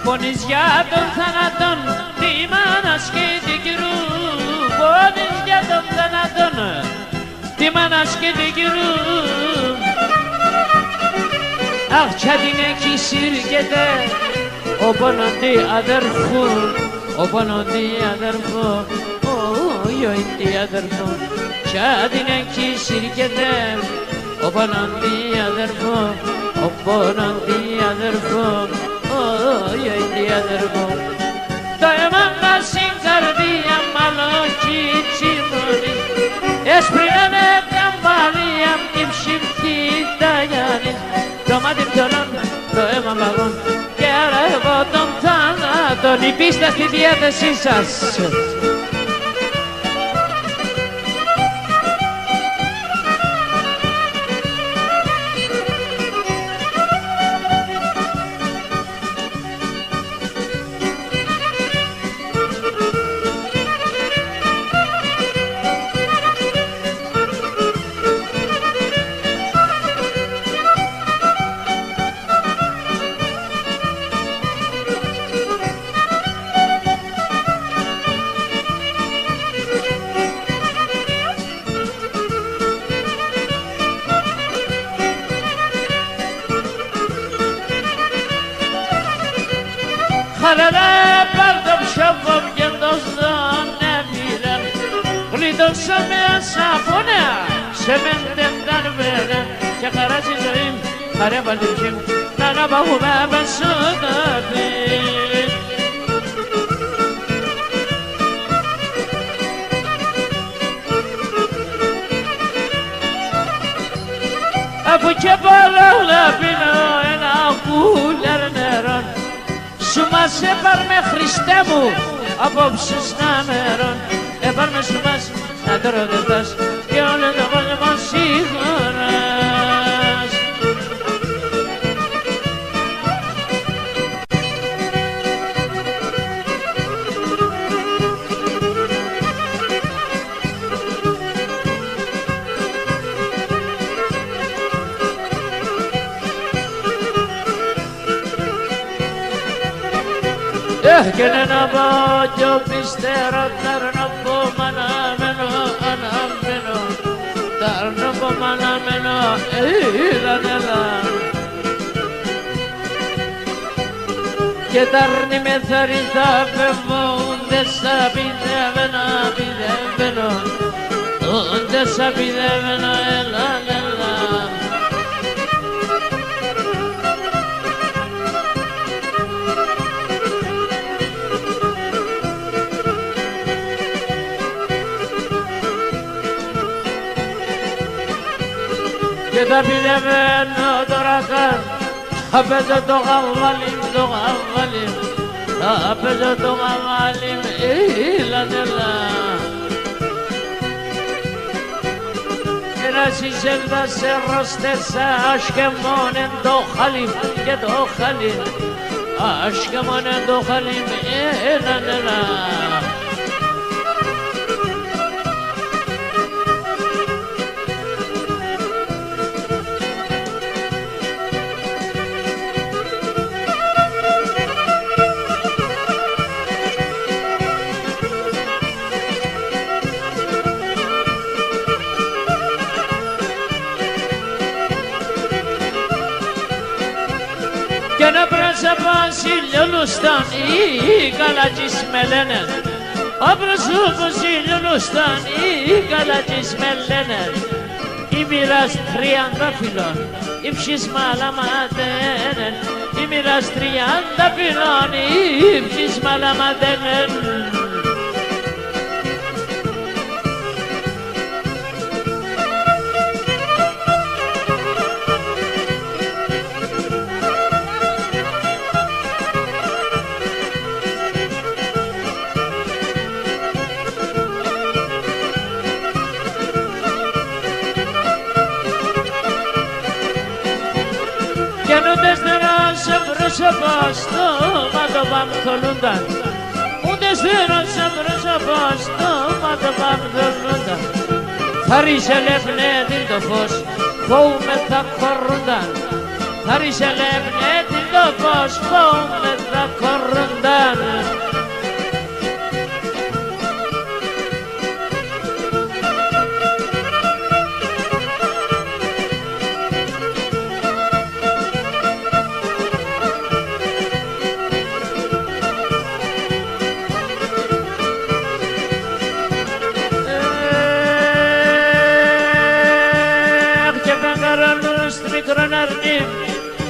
Πονείς για τον θάνατον, τη μάνας και την κυρού. Πονείς για τον θάνατον, τη μάνας και την κυρού. Αχ, κι την εκεί σύρκεται ο πονοντή αδερφού, ο πονοντή αδερφού, όχι αδερφού. Κι την εκεί σύρκεται ο πονοντή αδερφού, ο πονοντή αδερφού, όχι αδερφού. Το αίμα μας στην καρδία μαλόκι τσιμώνει, έσπρινανε τα μαλλιά απ' την ψυχή τα Γιάννης. Το μάτι πιονών, το αίμα μαγών και αρεύω τον θάνατον. Η πίστα στη διάθεσή σας. Χαραρά πάρ' το ψόφο και το στον έμειναν. Γλιτώσαμε ασαφωνέα, σε μέντεν τα νβένα. Και χαρά στη ζωή, χαρά παλτυψήμ, να αναπαγούμε περισσότεροι. Αφού και πολλά πίνω ένα κούλερ νερό. Σου μας έπαρμε Χριστέ μου απόψεις να μερών. Έπαρμε σου μας να τρώω δεν πας και όλο το κόσμο σίγουρας. Και ένα μπάτιο πιστερό ταρνοπό μαναμένο αναμένο. Ταρνοπό μαναμένο έλα. Και ταρνη με θαρρυθά φεύγουν, δεν σ' απειδεύαινα, δεν σ' απειδεύαινα, έλα. Και τα πηδεύαινω τώρα καν, θα παίζω το γαβάλιμ, θα παίζω το γαβάλιμ, έλα. Και να συζέλβα σε ροστέσα, ασκεμόνεν το χαλίμ και το χαλίμ, ασκεμόνεν το χαλίμ, έλα. Και να πρόσωπος ηλιονούσταν οι καλατζείς με λένε. Ο πρόσωπος ηλιονούσταν οι καλατζείς με λένε. Η μοίρας 30 φυλών, η ψήσμα λαματένεν. Η μοίρας 30 φυλών, η ψήσμα λαματένεν. Ούτε στερός πρόσωπος το μάτωπα μου θολούνταν. Ούτε στερός πρόσωπος το μάτωπα μου θολούνταν. Θα ριζελεύνε την το φως, φόουμε θα κορούνταν. Θα ριζελεύνε την το φως, φόουμε θα κορούνταν.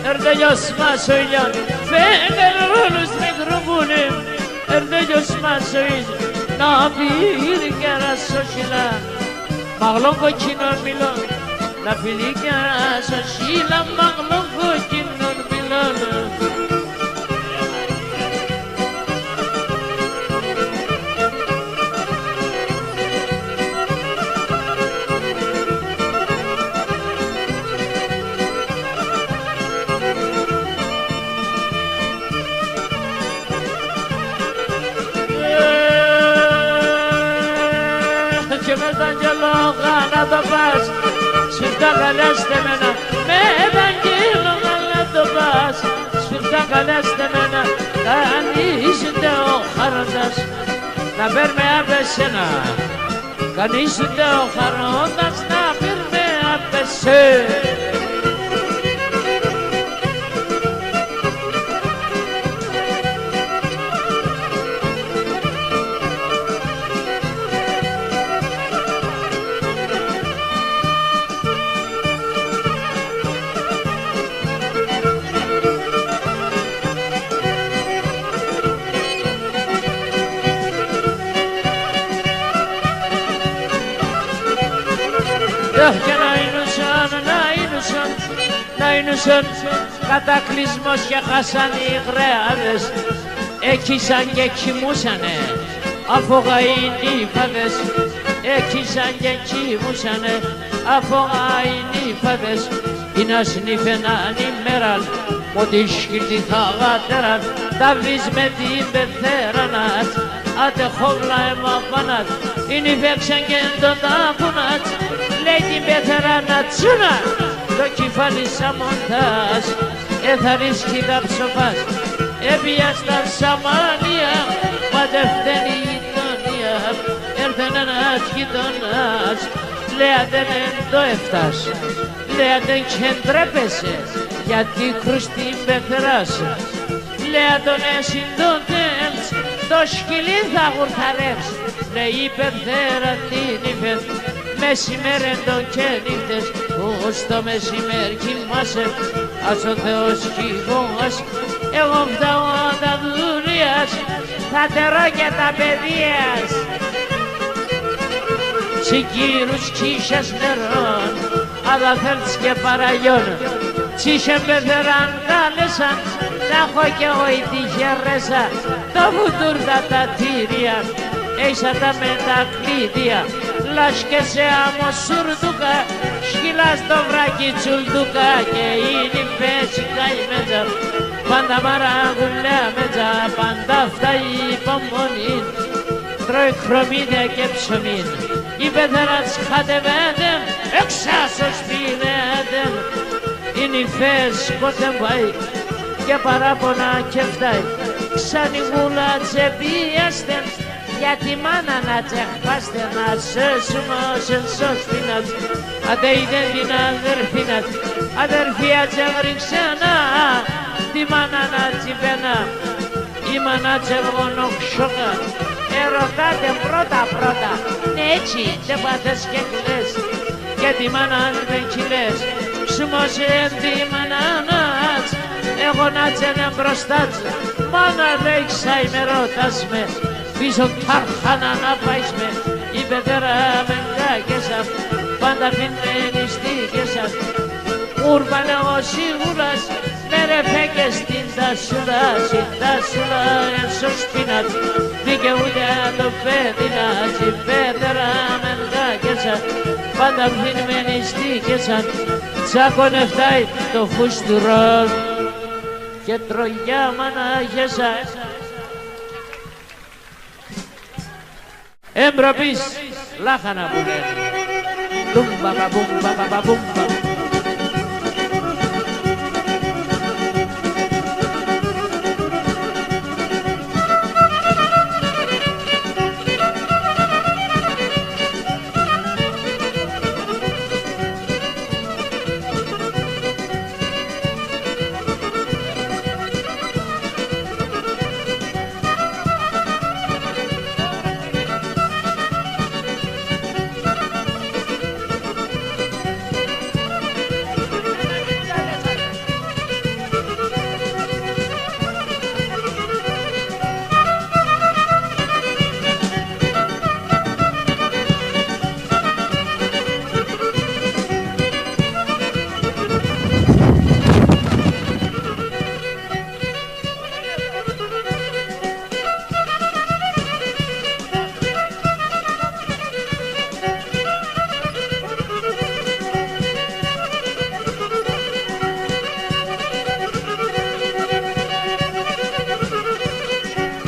Erdegos masoyan, fenerolus mikrobunim. Erdegos masoyan, nafir kerasoshila. Maglon kochinon milon, nafir kerasoshila. Maglon kochinon milon. Να το πας, σφιχτά καλέστε μένα. Με Ευαγγέλο να το πας, σφιχτά καλέστε μένα. Κανείς ούτε ο χαρόντας να παίρνει απ' εσένα. Κανείς ούτε ο χαρόντας να παίρνει απ' εσένα. Και να ίνουσαν κατακλυσμός και χάσαν οι γραίαδες. Έκυσαν και κοιμούσανε αφογαϊνήφαδες. Έκυσαν και κοιμούσανε αφογαϊνήφαδες. Είναι ασνήφαιναν ημέραν ότι σκυλτή θα γάτεραν. Τα βρεις με την πεθέρανας άτε χόβλα εμαπανat. Είναι φέξαν και τον τάκουνατ. Λέει την πεθερά τσούνα, το κεφάλι σαν μοντάς. Θα ρίσκει τα ψοφάς, έπια στα Σαμάνια. Παντευταίνει η γειτονία, έρθεν ένας γειτονάς. Λέατε δεν το έφτας, λέατε και ντρέπεσαι, γιατί κρούστην πεθεράς. Λέατε εσύ τότε, το σκυλί θα γουρθαρεύσει. Λέει η πεθέρα την είπε, μεσημέρι το και νύχτες, που στο μεσημέρι κοιμάσαι. Ας ο Θεός κοιμός, εγώ φτάω τα δουλειάς, θα τερώ και τα παιδείας. Συγκύρους κίσες νερών, αδαθέλτς και παραγιών. Τσίσεν πεθεράν κάλεσαν, να έχω κι εγώ η τυχερέσα. Τα βουντούρτα τα τύρια, έισα τα με τα κλείδια. Λάσκε σε άμμο σουρδούκα, σκυλά στο βράκι τσουλδούκα. Και είναι πέτσι καημέτσα, πάντα μαραγουλιά μέτσα. Πάντα αυτά η υπομονή, τρώει χρωμίδια και ψωμίν. Η πεθερά της χατεβέτεν, εξάσως πίνετεν. Οι νυφές πότε πάει και παράπονα και φτάει. Ξάνη μούλα τσεπίαστεν, για τη μάνα να τσεχπάστε να σέσουμε όσεν σωστήνας. Άντε είδε την αδερφήνας, αδερφία τσεγρή ξένα, τη μάνα να τσιμπένα, η μάνα τσεβγόνο ξόκα. Ερωτάτε πρώτα, ναι έτσι δεν πάθες και κλαις, και τη μάνα δεν κυλές. Ψούμωσε τη μάνα νάτς, εγώ να τσένε μπροστά της. Μάνα λέει ξάιμε ρωτάς με, πίσω καρχάνα να πάεις με. Η πετέρα με κάκεσα, πάντα πινμένη στη κέσα. Ούρμπαν εγώ σίγουρας, με ρε φέκες στην τασούλα, στην τασούλα έσω σπίνατς. Δικαιούται το παιδί να τσι, πέτερα με κάκεσα, πάντα πινμένη στη κέσα. Τσάκωνε φτάει το φουστουρόν και τρογιά μανάγεσα. Εμπροπής λάχανα που λένε. Τούμπα μπαμπούμπα μπαμπούμπα.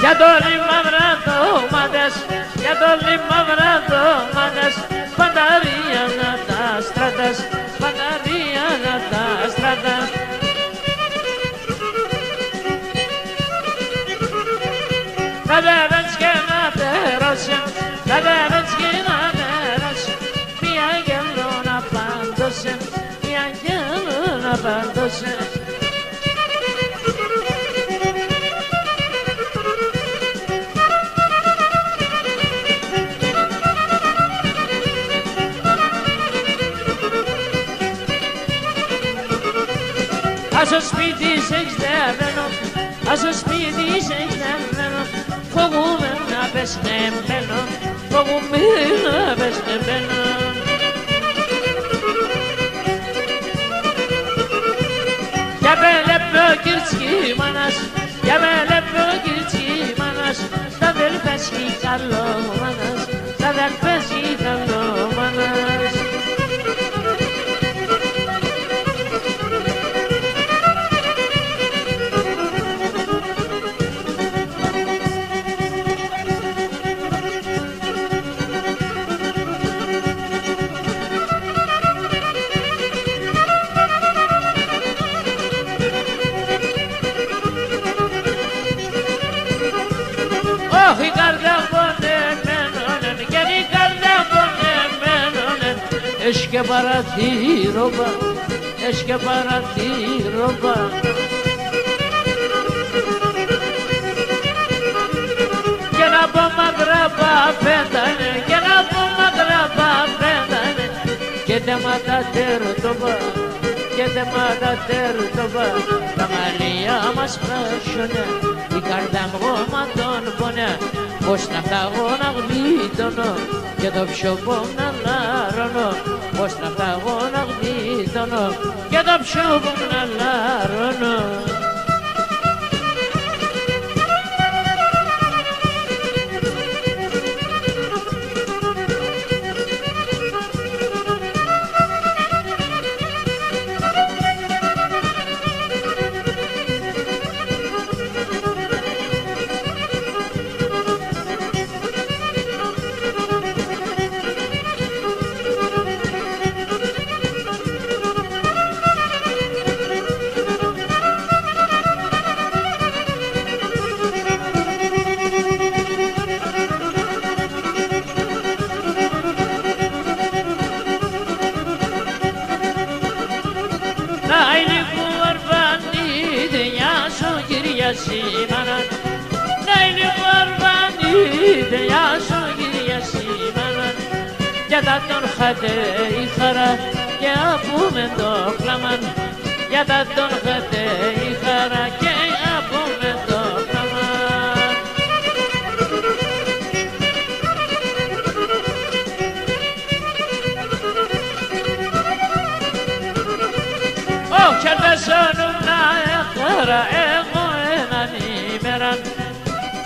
Για το λίμα βραδόμαντες, για το λίμα βραδόμαντες, πανταρία να τα στρατάς, πανταρία να τα στρατάς. Τα βέβαινς και να τερώσουν, τα βέβαινς και να τερώσουν, μια γελό να πάντωσουν, μια γελό να πάντωσουν. Άσο σπίτι σε ξδεμένο, άσο σπίτι σε ξδεμένο, φοβούμαι να πες νεμένο, φοβούμαι να πες νεμένο. Για πέλεπε ο κυρτσκι μάνας, για πέλεπε ο κυρτσκι μάνας, τα δεν πέσει καλό μάνας, τα δεν πέσει καλό μάνας. Όχι καρδιά πονεμένον, και η καρδιά πονεμένον, έχει και παρατήρωπα, έχει και παρατήρωπα. Και να πω μακρά παπέτανε, και να πω μακρά παπέτανε, και τέματα τέρτοπα, και τέματα τέρτοπα, τα μαλλιά μας πράσιουνε. Η καρδιά μου γόματον πονέ, πως να φταγώ να γλίτωνω και το ψιοπό να λάρωνω, πως να φταγώ να γλίτωνω και το ψιοπό να λάρωνω. σήμερα να είναι βαρβανίδε άσο κυρία σήμερα για τα τον χάτε η χαρά και απούμε το κλαμάν για τα τον χάτε η χαρά και απούμε το κλαμάν. Κερδέσουν να έχαρα εγώ έναν ημέραν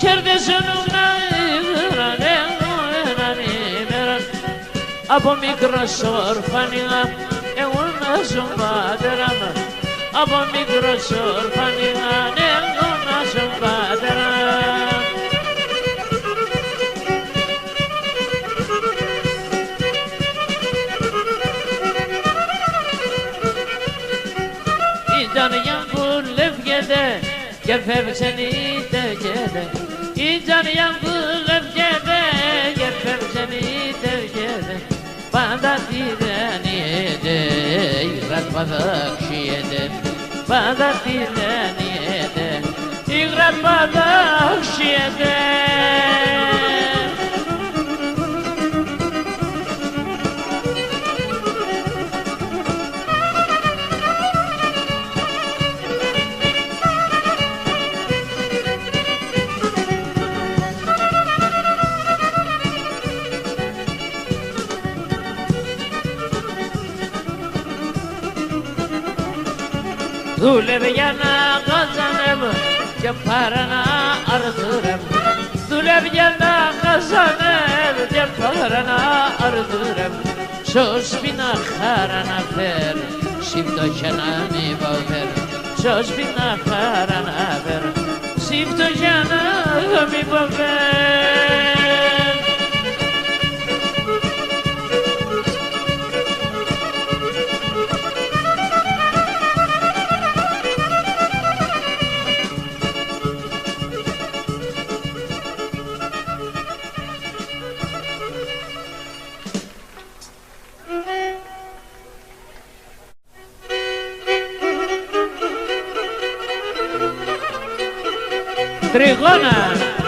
κερδέσουν να έχαραν εγώ έναν ημέραν από μικρός ορφανικά εγώ να ζουν πατέρα μου από μικρός ορφανικά εγώ να ζουν πατέρα ήταν για βουλεύγεται και φεύγξεν είτε γέτε ήταν για βουλεύγεται και φεύγξεν είτε γέτε πάντα τη δένειεται η γρατπαδαξιέται πάντα τη δένειεται η γρατπαδαξιέται. Δούλευε για να χαζανεύω και πάρα να αρθουρεύω δούλευε για να χαζανεύω και πάρα να αρθουρεύω σως πίνα χάρα να φέρω σύμπτωχια να μη παφέρω σως πίνα χάρα να φέρω σύμπτωχια να μη παφέρω. Τριγώνα.